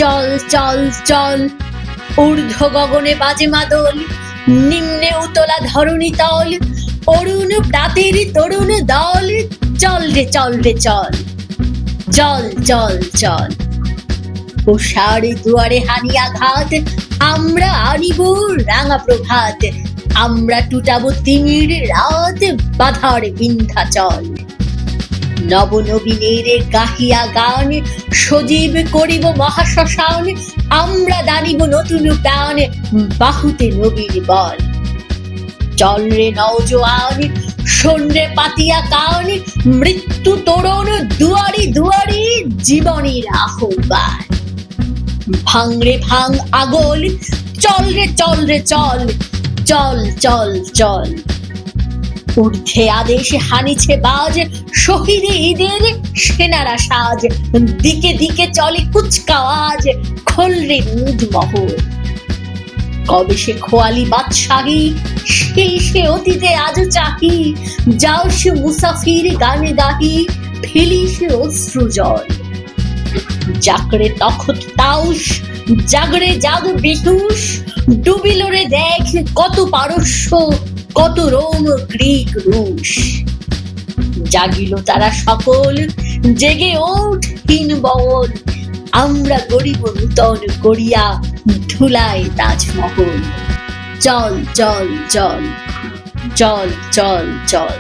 চল চল চল, ঊর্ধ্ব গগনে বাজে মাদল, নিম্নে উতলা ধরণী তল, অরুণ প্রাতের তরুণ দল, চল রে চল রে চল, চল চল চল। উষার দুয়ারে হানি আঘাত, আমরা আনিব রাঙা প্রভাত, আমরা টুটাবো তিমির রাত, বাধার বিন্ধ্যাচল। নবনবীনের গাহিয়া গান, সজীব করিব মহাশ্মশান, আমরা দানিব নতুন প্রাণ, বাহুতে নবীর বল। চল রে নওজোয়ান, শোন রে পাতিয়া কান, মৃত্যু তোরণ দুয়ারি দুয়ারি, জীবনের আহ্বান। ভাঙ রে ভাঙ আগল, চল রে চল রে চল, চল চল চল। ঊর্ধ্বে আদেশ হানিছে বাজ, শহীদ ঈদের সেনারা সাজ, দিকে দিকে চলে কুচকাওয়াজ, খোল রে মুদ মহল। কবে সে খোয়ালি বাদশাহী, সেই সে অতীতে আজ চাহি, যাও সে মুসাফির গানে গাহি, ফেলি সে অশ্রু জল। জাগরে তখত তাউস, জাগরে জাগ বেহুশ, ডুবিল রে দেখ কত পারস্য, কত রোম গ্রিক রুশ। জাগিল তারা সকল, জেগে ওঠ হীন বল, আমরা গরিব নূতন করিয়া ধুলায় তাজমহল। চল চল চল, চল চল চল।